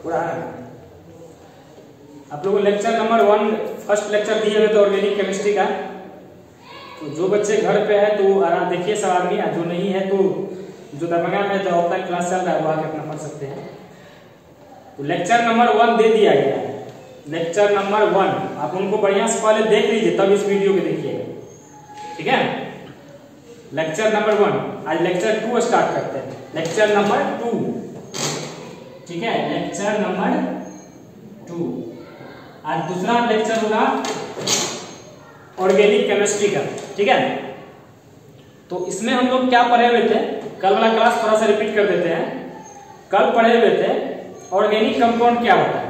पूरा आप लोगों को लेक्चर नंबर 1 फर्स्ट लेक्चर दिए हुए थे ऑर्गेनिक केमिस्ट्री का। तो जो बच्चे घर पे है तो आराम देखिए सब आदमी, जो नहीं है तो जो दरभंगा में जो ऑफलाइन क्लास चल रहा है वो आके अपना पढ़ सकते हैं। तो लेक्चर नंबर 1 दे दिया गया है, लेक्चर नंबर 1 आप उनको बढ़िया से पहले देख लीजिए तब इस वीडियो को देखिएगा, ठीक है। लेक्चर नंबर 1, आज लेक्चर 2 स्टार्ट करते हैं। लेक्चर नंबर 2, ठीक है, लेक्चर नंबर 2। आज दूसरा लेक्चर होगा ऑर्गेनिक केमिस्ट्री का, ठीक है। तो इसमें हम लोग क्या पढ़े हुए थे, कल वाला क्लास थोड़ा सा रिपीट कर देते हैं। कल पढ़े हुए थे ऑर्गेनिक कंपाउंड क्या होता है।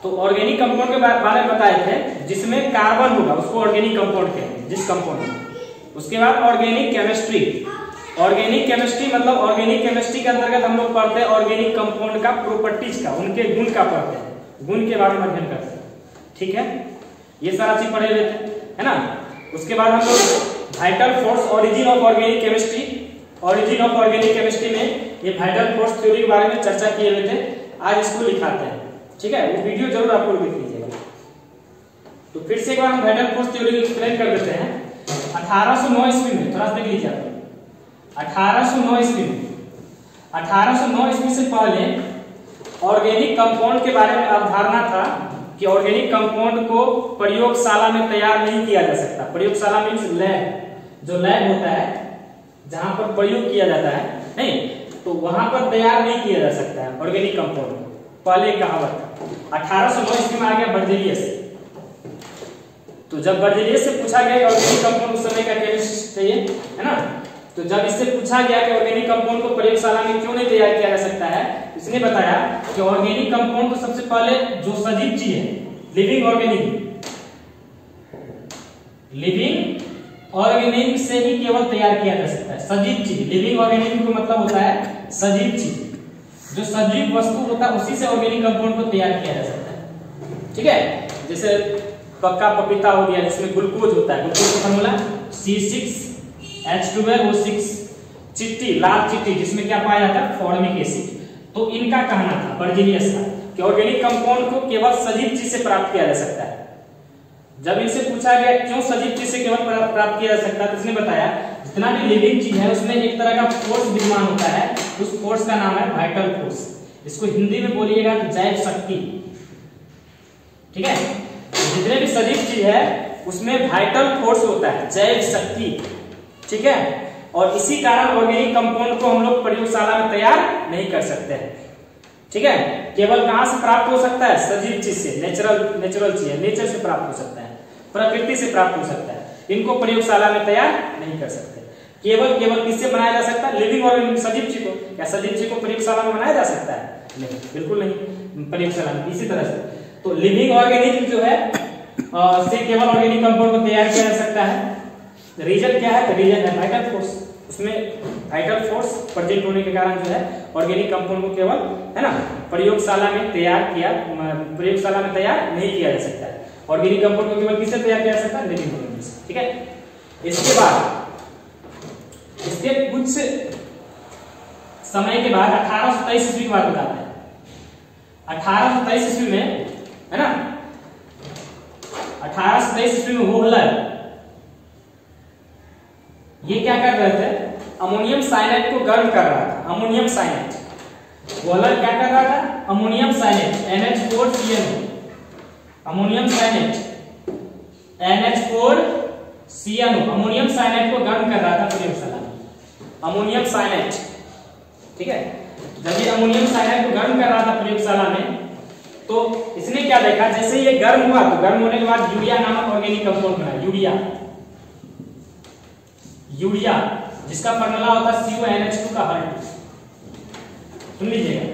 तो ऑर्गेनिक कंपाउंड के बारे में बताए थे, जिसमें कार्बन होगा उसको ऑर्गेनिक कंपाउंड कहते हैं, जिस कंपाउंड में। उसके बाद ऑर्गेनिक केमिस्ट्री, ऑर्गेनिक केमिस्ट्री मतलब ऑर्गेनिक केमिस्ट्री के अंतर्गत हम लोग पढ़ते हैं ऑर्गेनिक कंपाउंड का प्रॉपर्टीज का, उनके गुण का पढ़ते हैं, गुण के बारे में अध्ययन करते हैं, ठीक है। ये सारा चीज पढ़े हुए थे, है ना। उसके बाद हम लोग vital force, origin of organic chemistry, origin of organic chemistry में ये वाइटल फोर्स थ्योरी के बारे में चर्चा किए हुए थे। आज इसको लिखाते हैं, ठीक है। वो वीडियो जरूर आप लोग देख लीजिएगा। तो फिर से एक बार हम वाइटल फोर्स थ्योरी को एक्सप्लेन कर देते हैं। 1809 ईस्वी में, थोड़ा सा देख लीजिए आप, 1809 ईस्वी में, 1809 ईस्वी से पहले ऑर्गेनिक कंपाउंड के बारे में अवधारणा था कि ऑर्गेनिक कंपाउंड को प्रयोगशाला में तैयार नहीं किया जा सकता। प्रयोगशाला मींस लैब, जो लैब होता है जहां पर प्रयोग किया जाता है, नहीं तो वहां पर तैयार नहीं किया जा सकता है ऑर्गेनिक कंपाउंड को। पहले कहावत था। 1809 ईस्वी में आ गया बर्जेलियस। तो जब बर्जेलियस से पूछा गया कि ऑर्गेनिक कंपाउंड उस समय का केमिस्ट चाहिए, है ना। तो जब इससे पूछा गया कि ऑर्गेनिक कंपाउंड को प्रयोगशाला में क्यों नहीं तैयार किया जा सकता है, इसने बताया कि ऑर्गेनिक कंपाउंड को सबसे पहले जो सजीव चीज है, लिविंग ऑर्गेनिज्म से ही केवल तैयार किया जा सकता है। सजीव चीज, लिविंग ऑर्गेनिज्म का मतलब होता है सजीव चीज, जो सजीव वस्तु होता है उसी से ऑर्गेनिक कंपाउंड को तैयार किया जा सकता है, ठीक है। जैसे पक्का पपीता हो गया जिसमें ग्लूकोज होता है, ग्लूकोज का फॉर्मूला C6H12O6, चिट्टी, लाल चिट्टी जिसमें क्या पाया जाता है, फॉर्मिक एसिड। तो इनका कहना था बर्जेलियस का कि ऑर्गेनिक कंपाउंड को केवल सजीव चीज से प्राप्त किया जा सकता है। जब इनसे पूछा गया क्यों सजीव चीज से केवल प्राप्त किया जा सकता है, तो इसने बताया जितना भी लिविंग चीज है उसमें एक तरह का फोर्स विद्यमान होता है, उस फोर्स का नाम है वाइटल फोर्स। इसको हिंदी में बोलिएगा तो जैव शक्ति, ठीक है। जितने भी सजीव चीज है उसमें वाइटल फोर्स होता है, जैव शक्ति, ठीक है। और इसी कारण ऑर्गेनिक कंपाउंड को हम लोग प्रयोगशाला में तैयार नहीं कर सकते हैं, ठीक है। केवल कहां से प्राप्त हो सकता है, सजीव चीज से, नेचुरल चीज है, नेचर से प्राप्त हो सकता है, प्रकृति से प्राप्त हो सकता है। इनको प्रयोगशाला में तैयार नहीं कर सकते। केवल किससे बनाया जा सकता है, लिविंग ऑर्गेनिज्म, सजीव चीज को। क्या सजीव चीज को प्रयोगशाला में बनाया जा सकता है? नहीं, बिल्कुल नहीं, प्रयोगशाला में। इसी तरह से तो लिविंग ऑर्गेनिज्म जो है से केवल ऑर्गेनिक कंपाउंड को तैयार किया जा सकता है। रीजन क्या है, रीजन है वाइटल फोर्स। उसमें वाइटल फोर्स प्रेजेंट होने के कारण जो है ऑर्गेनिक कंपाउंड को केवल, है ना, प्रयोगशाला में तैयार नहीं किया जा सकता है। ऑर्गेनिक कंपाउंड को केवल किससे तैयार किया जा सकता है, लिविंग ऑर्गेनिज्म से, ठीक है। इसके बाद इसके कुछ समय के बाद 1823 ईस्वी की बात बताते हैं। 1823 ईस्वी में, है ना, 1823 ईस्वी में वोहलर ये क्या कर रहे थे, अमोनियम साइनाइड को गर्म कर रहा था। अमोनियम साइनाइड, वोहलर क्या कर रहा था, ammonium cyanide NH4CnO, ammonium cyanide NH4CnO, ammonium cyanide को गर्म कर रहा था प्रयोगशाला में। अमोनियम साइनाइड, ठीक है। जब ये अमोनियम साइनाइड को गर्म कर रहा था प्रयोगशाला में, तो इसने क्या देखा, जैसे ये गर्म हुआ तो गर्म होने के बाद यूरिया नामक ऑर्गेनिक कंपाउंड बना। यूरिया जिसका फॉर्मूला होता है CuNH2 का हल। सुन लीजिएगा,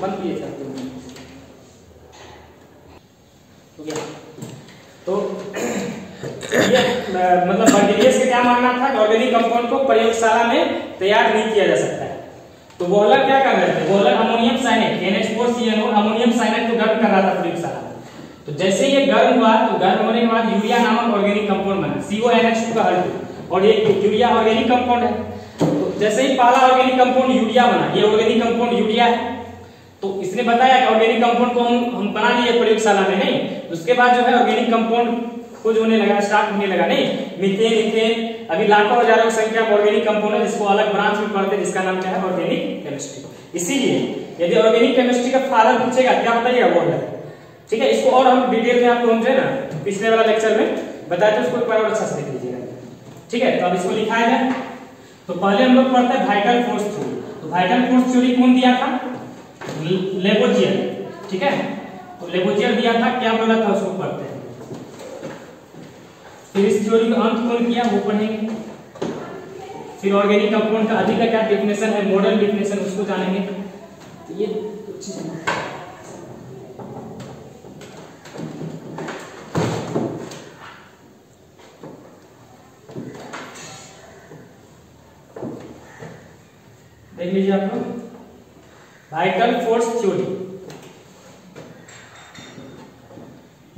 बंद किए सकते हैं, हो गया। तो ये मतलब बर्जेलियस का क्या मानना था कि ऑर्गेनिक कंपाउंड को प्रयोगशाला में तैयार नहीं किया जा सकता है। तो वोहलर क्या कर रहे थे, Wohler ammonium cyanide NH4CnO, ammonium cyanide को गर्म कर रहा था प्रयोगशाला में। तो जैसे ये गर्म हुआ तो गर्म होने के बाद यूरिया नामक ऑर्गेनिक कंपाउंड बना, CuNH2 का हल। और ये यूरिया ऑर्गेनिक कंपाउंड है। तो जैसे ही पहला ऑर्गेनिक कंपाउंड यूरिया बना, ये ऑर्गेनिक कंपाउंड यूरिया है, तो इसने बताया कि ऑर्गेनिक कंपाउंड को हम बना लिए प्रयोगशाला में, नहीं उसके बाद जो है ऑर्गेनिक कंपाउंड खोज होने लगा, स्टार्ट होने लगा, नहीं मीथेन, इथेन, अभी लाखों हजारों की संख्या में ऑर्गेनिक कंपाउंड है जिसको अलग ब्रांच में पढ़ते हैं, जिसका नाम क्या है ऑर्गेनिक केमिस्ट्री। इसीलिए यदि ऑर्गेनिक केमिस्ट्री का फादर पूछेगा क्या बताइएगा, वो है, ठीक है। इसको और हम डिटेल में आपको हम जो है ना पिछले वाला लेक्चर में बताए थे, उसको एक बार और अच्छा से देख लीजिएगा, ठीक है। तो अब इसको लिखाया जाए, तो पहले हम लोग पढ़ते हैं वाइटल फोर्स थ्योरी। तो वाइटल फोर्स थ्योरी कौन दिया था? लेबोजियर, ठीक है। तो लेबोजियर दिया था, क्या बोला था उसको पढ़ते हैं। फिर इस थ्योरी का अंत कौन किया वो पढ़ेंगे। फिर ऑर्गेनिक कंपाउंड का अधिक का क्या डेफिनेशन है, मॉडर्न डेफिनेशन, उसको जानेंगे। तो ये अच्छी चीज है। देख लीजिए आप लोग, vital force theory.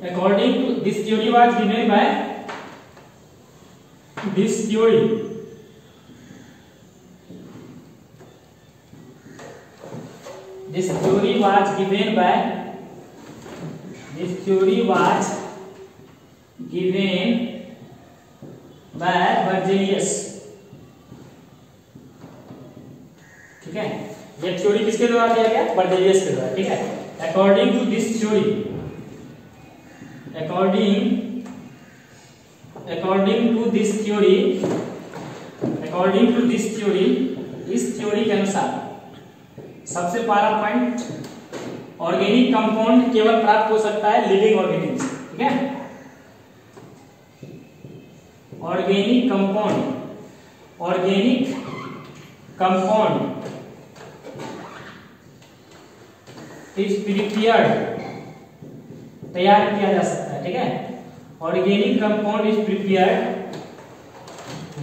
According to this theory was given by this theory was given by Berzelius, ठीक है। ये थ्योरी किसके द्वारा दिया गया? बर्जेलियस के द्वारा, ठीक है। According to this theory, इस थ्योरी के अनुसार सबसे पहला पॉइंट, ऑर्गेनिक कंपाउंड केवल प्राप्त हो सकता है लिविंग ऑर्गेनिज्म, ठीक है। ऑर्गेनिक कंपाउंड इज प्रिपेयर्ड, तैयार किया जा सकता है, ठीक है। Organic compound is prepared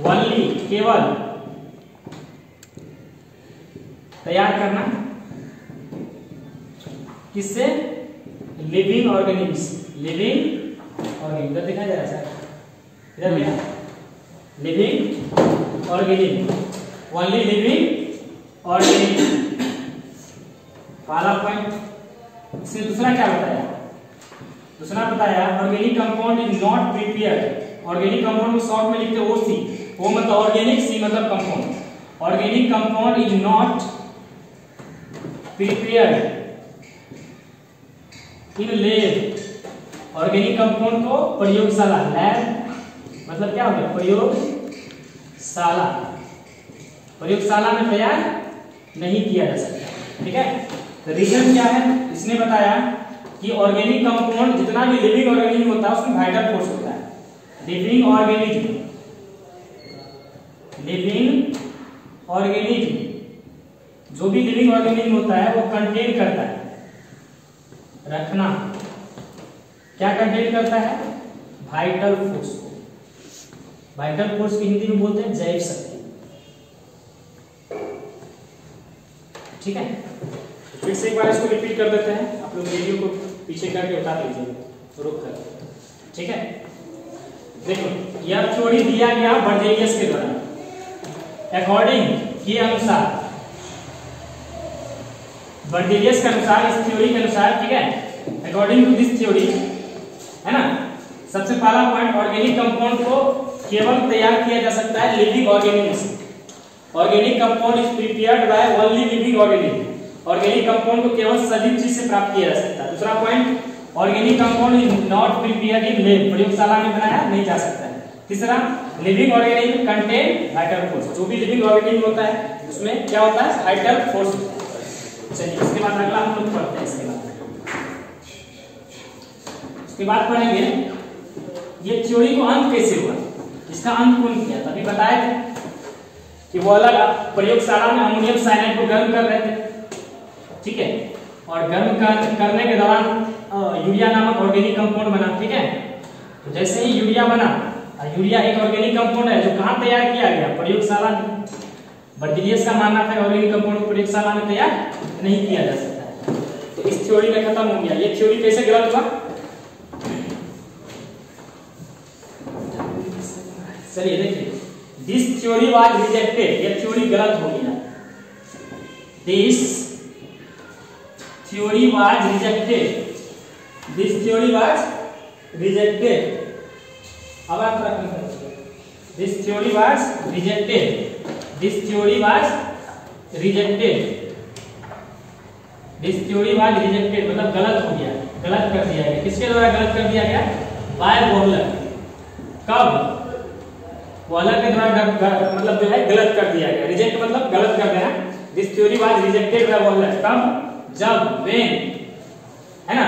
only, केवल तैयार करना किससे? लिविंग ऑर्गेनिज्म, इधर देखा जा रहा है सर, इधर क्या living organism, only living organism, पहला पॉइंट। इससे दूसरा क्या बताया? दूसरा बताया organic compound is not prepared. Organic compound को शॉर्ट में लिखते हैं ओसी, ओ मतलब ऑर्गेनिक, सी मतलब compound. Organic compound is not prepared in lab. Organic compound को प्रयोगशाला, लैब मतलब क्या होता है? प्रयोगशाला, प्रयोगशाला में तैयार नहीं किया जा सकता, ठीक है। तो रीजन क्या है? इसने बताया कि ऑर्गेनिक कंपाउंड जितना भी लिविंग ऑर्गेनिज्म होता है उसमें वाइटल फोर्स होता है। लिविंग ऑर्गेनिज्म जो भी लिविंग ऑर्गेनिज्म होता है वो कंटेन करता है, रखना क्या कंटेन करता है? Vital force. वाइटल फोर्स की हिंदी में बोलते हैं जैव शक्ति, ठीक है। फिर से एक बार इसको रिपीट कर देते हैं, आप लोग वीडियो को पीछे करके उतार लीजिए, रुक कर, ठीक है। देखो यह थ्योरी दिया गया बर्जेलियस के द्वारा। अकॉर्डिंग के अनुसार, बर्जेलियस के अनुसार, इस थ्योरी के अनुसार, ठीक है। अकॉर्डिंग टू दिस थ्योरी, है ना, सबसे पहला पॉइंट, ऑर्गेनिक कंपाउंड को केवल तैयार किया जा सकता है living organism. Organic compound is prepared by only living organism. Organic compound को केवल सजीव चीज से प्राप्त किया जा सकता है। दूसरा point, organic compound is not prepared in lab, प्रयोगशाला में बनाया नहीं जा सकता है। तीसरा, living organism contain vital force. जो भी लिविंग ऑर्गेनिज्म होता है उसमें क्या होता है? Vital force. चलिए इसके बाद अगला हम लोग पढ़ते हैं। इसके बाद पढ़ेंगे ये थ्योरी को अंत कैसे हुआ, इसका अंत कौन किया? तभी बताए थे कि वो अलग प्रयोगशाला में अमोनियम साइनाइड को गर्म कर रहे थे, ठीक है। और गर्म करने के दौरान यूरिया नामक ऑर्गेनिक कंपाउंड बना, ठीक है। तो जैसे ही यूरिया बना, यूरिया एक ऑर्गेनिक कंपाउंड है जो कहाँ तैयार किया गया? प्रयोगशाला में। बर्जेलियस का मानना था ऑर्गेनिक कंपाउंड को प्रयोगशाला में तैयार नहीं किया जा सकता है। तो इस थ्योरी में खत्म हो गया। ये थ्योरी कैसे गलत हुआ? चलिए देखिए, दिस थ्योरी वाज रिजेक्टेड, ये थ्योरी गलत हो गया। This theory was rejected, this theory was rejected. अब आप रखेंगे this theory was rejected, this theory was rejected, this theory was rejected मतलब गलत हो गया, गलत कर दिया गया। किसके द्वारा गलत कर दिया गया? Bye Wohler. कब? वॉलर के द्वारा मतलब जो है गलत कर दिया गया। रिजेक्ट मतलब गलत कर देना। This theory was rejected by Wohler. कब? जब, व्हेन, है ना,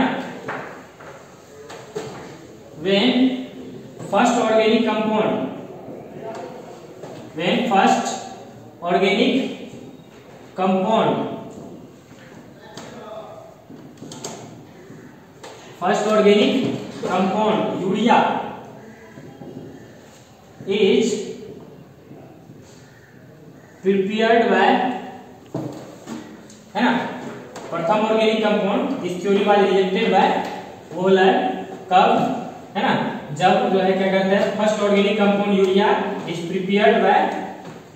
when first organic compound, when first organic compound, first organic compound urea is prepared by, है ना, प्रथम organic compound this theory was rejected by Wohler. कब? है ना, जब जो है क्या कहते हैं first organic compound urea is prepared by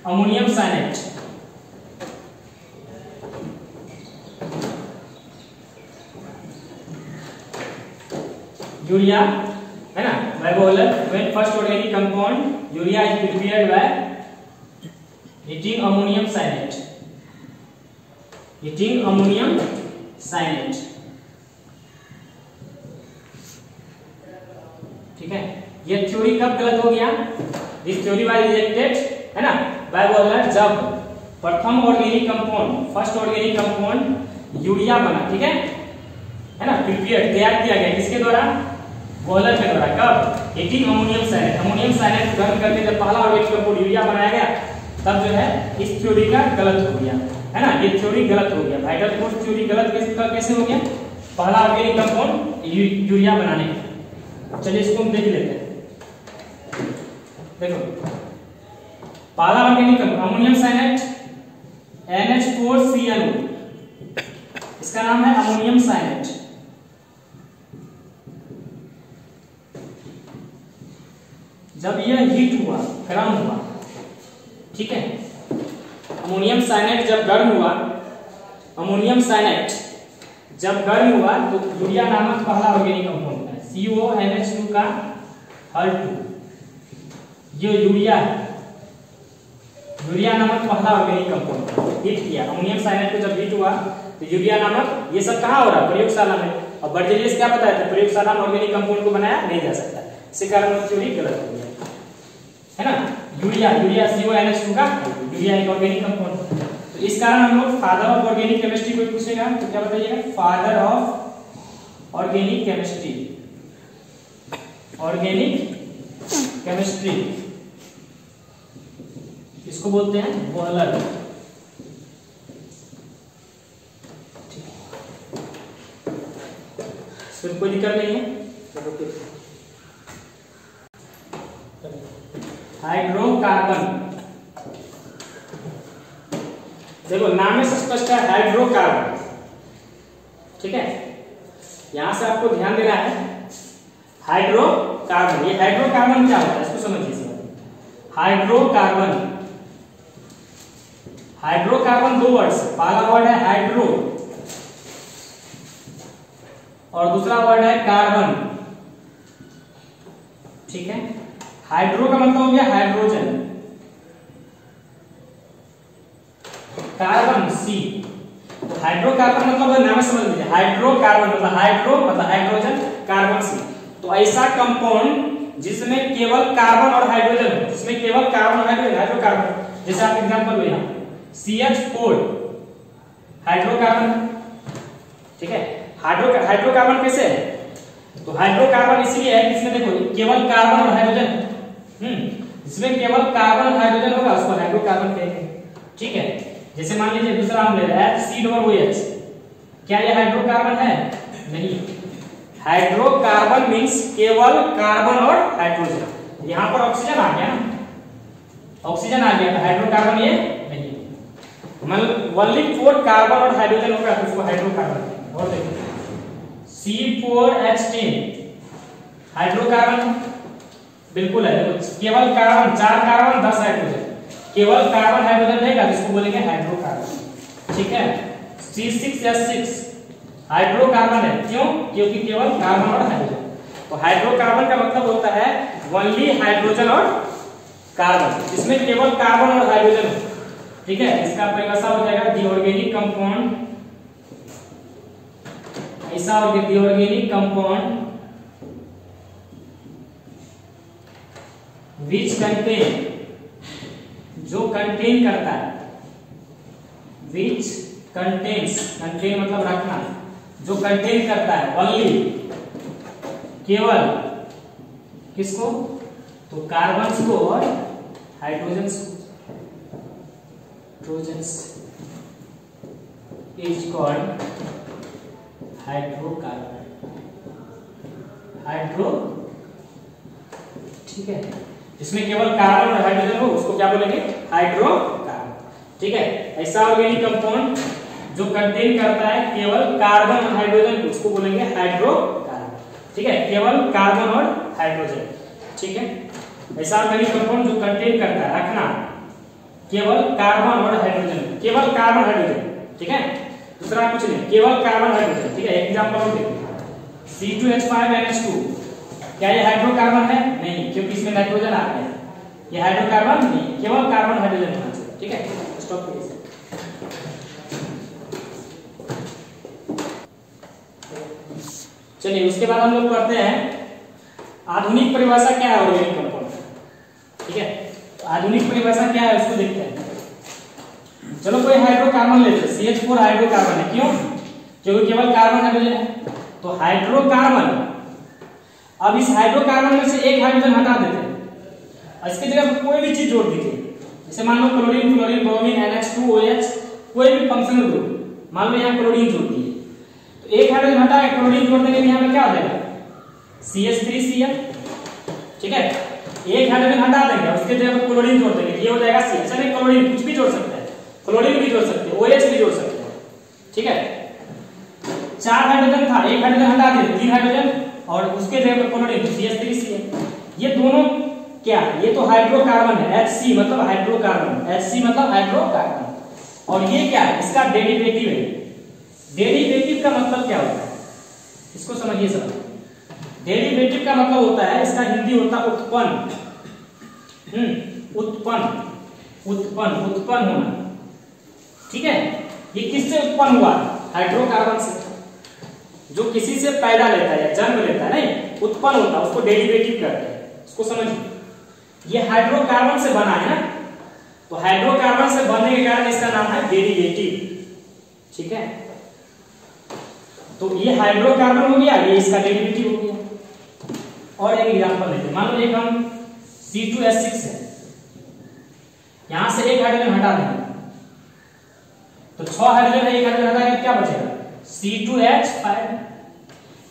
ammonium cyanate. Urea, है ना, by Wohler when first organic compound urea is prepared by heating ammonium cyanate, heating ammonium cyanate. ठीक है, ये थ्योरी कब गलत हो गया? दिस थ्योरी वाज रिजेक्टेड, है ना, बाय वॉलर जब प्रथम organic compound, first organic compound urea बना। ठीक है ना, प्रिपेयर तैयार किया गया किसके द्वारा? वॉलर के द्वारा। कब? Heating ammonium cyanate, ammonium cyanate गर्म करके जब पहला ऑर्गेनिक कंपाउंड यूरिया बनाया गया तब जो है इस थ्योरी का गलत हो गया, है ना, ये थ्योरी गलत हो गया। वाइटल फोर्स थ्योरी गलत कैसे हो गया? पहला ऑर्गेनिक कंपाउंड यूरिया बनाने। चलिए इसको हम देख लेते हैं। देखो पहला ऑर्गेनिक कंपाउंड अमोनियम साइनेट NH4CnO, इसका नाम है अमोनियम साइनेट। जब यह हीट हुआ, गर्म हुआ, ठीक है, अमोनियम साइनेट जब गर्म हुआ, अमोनियम साइनेट जब गर्म हुआ तो यूरिया नामक पहला ऑर्गेनिक कंपाउंड है CONH2 का हल 2, ये यूरिया है, यूरिया नामक पहला ऑर्गेनिक कंपाउंड हीट किया। अमोनियम साइनेट को जब हीट हुआ तो यूरिया नामक, ये सब कहाँ हो रहा है? प्रयोगशाला में। और बर्जेलियस क्या बताया था? प्रयोगशाला में ऑर्गेनिक कंपाउंड को बनाया नहीं जा सकता, इसी कारण वो थ्योरी गलत हो गया, है ना। यूरिया, यूरिया CONH2 का यूरिया एक ऑर्गेनिक कंपाउंड। तो इस कारण हम लोग फादर ऑफ ऑर्गेनिक केमिस्ट्री कोई पूछेगा तो क्या बताइएगा? Father of organic chemistry, organic chemistry इसको बोलते हैं वॉलर। सिर्फ कोई दिक्कत नहीं है। हाइड्रोकार्बन, देखो नाम से स्पष्ट है हाइड्रोकार्बन, ठीक है, यहां से आपको ध्यान देना है। हाइड्रोकार्बन, ये हाइड्रोकार्बन क्या होता है इसको समझिए। हाइड्रोकार्बन, हाइड्रोकार्बन दो वर्ड से, पहला वर्ड है हाइड्रो और दूसरा वर्ड है कार्बन, ठीक है। हाइड्रो का मतलब हो गया हाइड्रोजन, कार्बन सी, हाइड्रोकार्बन मतलब नाम समझ लीजिए, हाइड्रोकार्बन मतलब हाइड्रोजन, कार्बन सी। तो ऐसा कंपाउंड जिसमें केवल कार्बन और हाइड्रोजन हो, जिसमें केवल कार्बन और हाइड्रोजन, हाइड्रोकार्बन। जैसे आप एग्जांपल लो यहाँ CH4 हाइड्रोकार्बन, ठीक है। हाइड्रोकार्बन कैसे है? तो हाइड्रोकार्बन इसलिए है इसमें देखो केवल कार्बन और हाइड्रोजन, जिसमें केवल कार्बन और हाइड्रोजन होगा उसको हाइड्रोकार्बन कहेंगे, ठीक है। जैसे मान लीजिए दूसरा हम ले रहे हैं HCOOH, क्या ये हाइड्रोकार्बन है? नहीं। हाइड्रोकार्बन मींस केवल कार्बन और हाइड्रोजन। यहां पर ऑक्सीजन आ गया ना, ऑक्सीजन आ गया, तो हाइड्रोकार्बन ये नहीं। मतलब ओनली 4 कार्बन और हाइड्रोजन होगा तो उसको हाइड्रोकार्बन। और देखो C4H10 हाइड्रोकार्बन, बिल्कुल है। केवल कार्बन, 4 कार्बन 10 हाइड्रोजन, केवल कार्बन हाइड्रोजन रहेगा जिसको बोलेंगे हाइड्रोकार्बन। ठीक है, C6H6 हाइड्रोकार्बन है, क्यों? क्योंकि केवल कार्बन और हाइड्रोजन। तो हाइड्रोकार्बन का मतलब होता है ओनली हाइड्रोजन और कार्बन, जिसमें केवल कार्बन और हाइड्रोजन। ठीक है, इसका परिभाषा हो जाएगा दी ऑर्गेनिक कंपाउंड, ऐसा दी ऑर्गेनिक कंपाउंड विच कंटेन, जो कंटेन करता है, विच कंटेन्स, कंटेन मतलब रखना, जो कंटेन करता है ओनली, केवल किसको? तो कार्बन्स को और हाइड्रोजन्स को। Hydrogens is called hydrocarbon, hydro. ठीक है, जिसमें केवल कार्बन और हाइड्रोजन हो उसको क्या बोलेंगे? हाइड्रोकार्बन। ठीक है, ऐसा ऑर्गेनिक कंपाउंड जो कंटेन करता है केवल कार्बन और हाइड्रोजन, उसको बोलेंगे हाइड्रोकार्बन। ठीक है, केवल कार्बन और हाइड्रोजन। ठीक है, ऐसा ऑर्गेनिक कंपाउंड जो कंटेन करता है, रखना, केवल कार्बन और हाइड्रोजन, केवल कार्बन हाइड्रोजन। ठीक है, दूसरा कुछ नहीं, केवल कार्बन हाइड्रोजन। ठीक है, एग्जांपल और देखिए, C2H5NH2, क्या ये हाइड्रोकार्बन है? नहीं, क्योंकि इसमें नाइट्रोजन आ गया। ये हाइड्रोकार्बन नहीं, केवल कार्बन हाइड्रोजन होना चाहिए। ठीक है, स्टॉप करिए। चलिए, उसके बाद हम लोग पढ़ते हैं आधुनिक परिभाषा क्या है ऑर्गेनिक कंपाउंड। ठीक है, तो आधुनिक परिभाषा क्या है उसको देखते हैं। चलो, कोई हाइड्रोकार्बन लेते हैं, CH4 हाइड्रोकार्बन है, क्यों? क्योंकि केवल कार्बन हाइड्रोजन है। तो हाइड्रोकार्बन, अब इस हाइड्रोकार्बन में से एक हाइड्रोजन हटा देते हैं, इसके जगह कोई भी चीज जोड़ दीजिए। जैसे मान लो क्लोरीन, फ्लोरीन, ब्रोमीन, NH2OH, कोई भी फंक्शनल ग्रुप, मान लो यहाँ क्लोरीन जोड़ दिए, तो एक हाइड्रोजन हटा के क्लोरीन जोड़ देंगे, यहाँ पे क्या हो जाएगा? CH3Cl। ठीक है, एक हाइड्रोजन हटा देंगे, उसके जगह क्लोरीन जोड़ देंगे, ये हो जाएगा CH। अच्छा, नहीं, क्लोरीन कुछ भी जोड़ सकते हैं, क्लोरीन भी जोड़ सकते हैं, OH भी जोड़ सकते हैं। ठीक है, 4 हाइड्रोजन था, एक हाइड्रोजन हटा दिए, 3 हाइड्रोजन, और उसके जगह पर क्लोरीन, CH3Cl। ये दोनों क्या? ये तो हाइड्रोकार्बन है, Hc मतलब हाइड्रोकार्बन, Hc मतलब हाइड्रोकार्बन। और ये क्या है? इसका डेरिवेटिव है। डेरिवेटिव का मतलब क्या होता है? इसको समझिए सब। डेरिवेटिव का मतलब होता है, इसका हिंदी होता है उत्पन्न। उत्पन्न, उत्पन्न, उत्पन्न होना। ठीक है, ये किससे उत्पन्न हुआ? हाइड्रोकार्बन से। जो किसी से पैदा लेता है या जन्म लेता है, नहीं, उत्पन्न होता है, उसको डेरिवेटिव कहते हैं। इसको समझिए, ये हाइड्रोकार्बन से बना है ना, तो हाइड्रोकार्बन से बनने के कारण इसका नाम है डेरिवेटिव। ठीक है, तो ये हाइड्रोकार्बन हो गया, ये इसका डेरिवेटिव हो गया। और एक एग्जांपल लेते हैं, मान लो एक हम C2H6 है, यहां से एक हाइड्रोजन हटा देंगे, तो 6 हाइड्रोजन है, एक हाइड्रोजन हटा के क्या बचेगा? C2H5।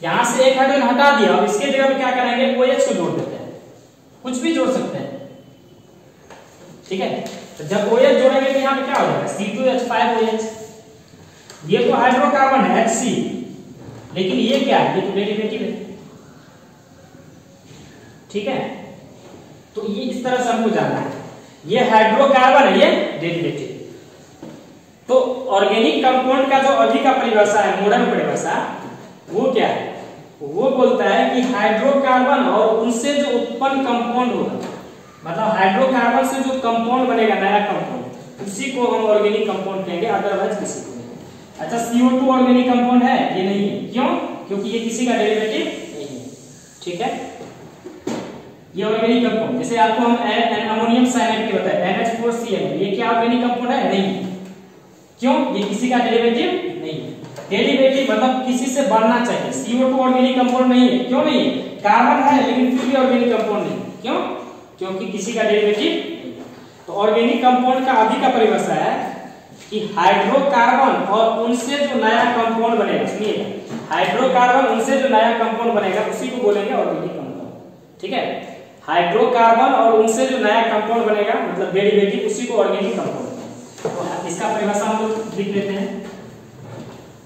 यहां से एक हाइड्रोजन हटा दिया, अब इसके जगह पे क्या करेंगे? OH को जोड़ देते हैं, कुछ भी जोड़ सकते हैं। ठीक है, तो जब OH जोड़ेंगे तो यहां पे क्या हो जाएगा? C2H5OH। ये तो हाइड्रोकार्बन है Hc, लेकिन ये क्या है? ये तो डेरिवेटिव है। ठीक है, तो ये इस तरह से हमको जानना है, ये हाइड्रोकार्बन है, ये डेरिवेटिव। तो ऑर्गेनिक कंपाउंड का जो अभी का परिभाषा है, मॉडर्न परिभाषा, वो क्या है? वो बोलता है कि हाइड्रोकार्बन और उनसे जो उत्पन्न कंपाउंड होगा, मतलब हाइड्रोकार्बन से जो कंपाउंड बनेगा, नया कंपाउंड, उसी को हम ऑर्गेनिक कंपाउंड कहेंगे, अदरवाइज किसी को नहीं। अच्छा, CO2 ऑर्गेनिक कंपाउंड है? ये नहीं है, क्यों? क्योंकि ये किसी का डेरिवेटिव नहीं है। ठीक है, ये ऑर्गेनिक कंपाउंड, जैसे आपको हम अमोनियम साइनाइड की बताया, NH4Cl, ये क्या ऑर्गेनिक कंपाउंड है? नहीं। क्यों? ये किसी का डेरिवेटिव नहीं है। डेरिवेटिव मतलब किसी से बनना चाहिए। CO2 ऑर्गेनिक कंपाउंड नहीं है, क्यों नहीं है? कार्बन है, लेकिन फिर भी ऑर्गेनिक कंपाउंड नहीं। क्यों? क्योंकि किसी का डेरिवेटिव नहीं है। तो ऑर्गेनिक कंपाउंड का अभी का परिभाषा है कि हाइड्रोकार्बन और उनसे जो नया कंपाउंड बनेगा, सुनिए, हाइड्रोकार्बन उनसे जो नया कंपाउंड बनेगा उसी को बोलेंगे ऑर्गेनिक कंपाउंड। ठीक है, हाइड्रोकार्बन और उनसे जो नया कंपाउंड बनेगा मतलब डेरिवेटिव, उसी को ऑर्गेनिक कंपाउंड। तो इसका परिभाषा हम लोग लिख लेते हैं,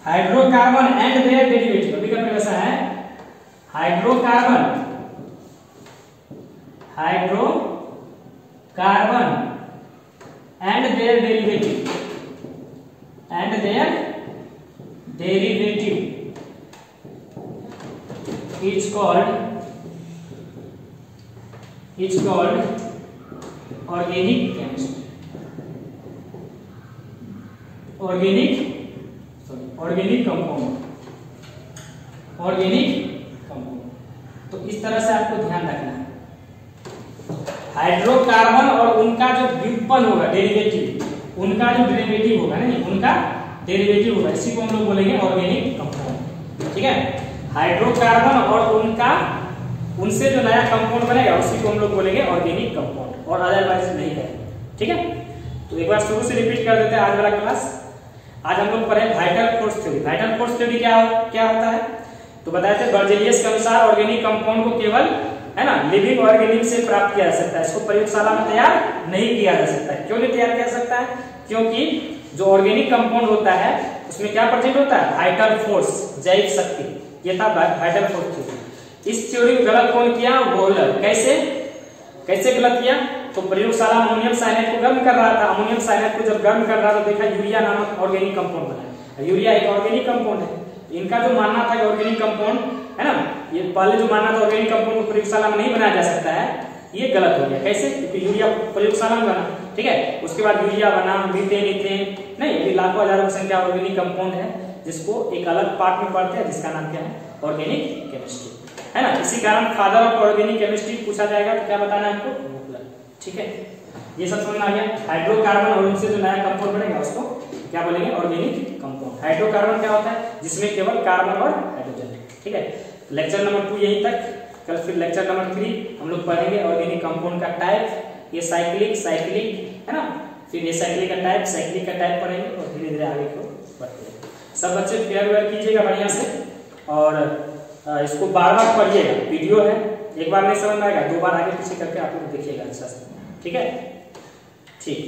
हाइड्रोकार्बन एंड देयर डेरिवेटिव। अभी का परिभाषा है hydrocarbon hydrocarbon and their derivative is called organic chemistry. Organic compound. तो इस तरह से आपको ध्यान रखना है। हाइड्रोकार्बन और उनका जो व्युत्पन्न होगा डेरिवेटिव, उनका जो डेरिवेटिव होगा ना, उनका डेरिवेटिव होगा, इसी को हम लोग बोलेंगे ऑर्गेनिक कंपाउंड। ठीक है, हाइड्रोकार्बन और उनसे जो नया कंपाउंड बनेगा उसी को हम लोग बोलेंगे ऑर्गेनिक कंपाउंड, और अदरवाइज नहीं करेंगे। ठीक है, तो एक बार शुरू से रिपीट कर देते हैं आज वाला क्लास। आज हम लोग पढ़े vital force theory. Vital force theory क्या होता है, तो बताए थे बर्जेलियस के अनुसार ऑर्गेनिक कंपाउंड को केवल है ना लिविंग ऑर्गेनिज्म से प्राप्त किया जा सकता है, इसको प्रयोगशाला में तैयार नहीं किया जा सकता है। क्यों नहीं तैयार किया जा सकता है? क्योंकि जो ऑर्गेनिक कंपाउंड होता है उसमें क्या प्रेजेंट होता है? वाइटल फोर्स, जैविक शक्ति। ये था वाइटल फोर्स थ्योरी। इस थ्योरी को गलत कौन किया? वोहलर। कैसे गलत किया? तो प्रयोगशाला अमोनियम साइनाइड को गर्म कर रहा था। अमोनियम साइनाइड को जब गर्म कर रहा था तो देखा यूरिया नामक ऑर्गेनिक कंपाउंड बना। यूरिया एक ऑर्गेनिक कंपाउंड है। इनका जो मानना था कि ऑर्गेनिक कंपाउंड है ना, ये पहले जो मानना था ऑर्गेनिक कंपाउंड को प्रयोगशाला में नहीं बनाया जा सकता है, ये गलत हो गया। कैसे? क्योंकि यूरिया प्रयोगशाला में बना, ठीक है, उसके बाद यूरिया बना, मीथेन, इथेन, नहीं, ये लाखों हजारों की संख्या ऑर्गेनिक कंपाउंड है, जिसको एक अलग पार्ट में पढ़ते हैं, जिसका नाम क्या है? ऑर्गेनिक केमिस्ट्री, है ना। इसी कारण फादर ऑफ ऑर्गेनिक केमिस्ट्री पूछा जाएगा तो क्या बताना है आपको? वोहलर। ठीक है, ये सब समझ में आ गया। हाइड्रोकार्बन और उनसे जो नया कंपाउंड बनेगा उसको क्या बोलेंगे? Organic compound. हाइड्रोकार्बन क्या होता है? जिसमें केवल कार्बन और हाइड्रोजन है। ठीक है, लेक्चर नंबर 2 यहीं तक। कल फिर लेक्चर नंबर 3 हम लोग पढ़ेंगे ऑर्गेनिक कंपाउंड का टाइप, ये साइक्लिक है ना, फिर ये साइक्लिक का टाइप पढ़ेंगे और धीरे धीरे आगे को बढ़ते हैं। सब बच्चे प्यार कीजिएगा बढ़िया से, और इसको बार बार पढ़िएगा। वीडियो है, एक बार नहीं समझ में आएगा, 2 बार आगे पीछे करके आप लोग देखिएगा अच्छा से। ठीक है, ठीक।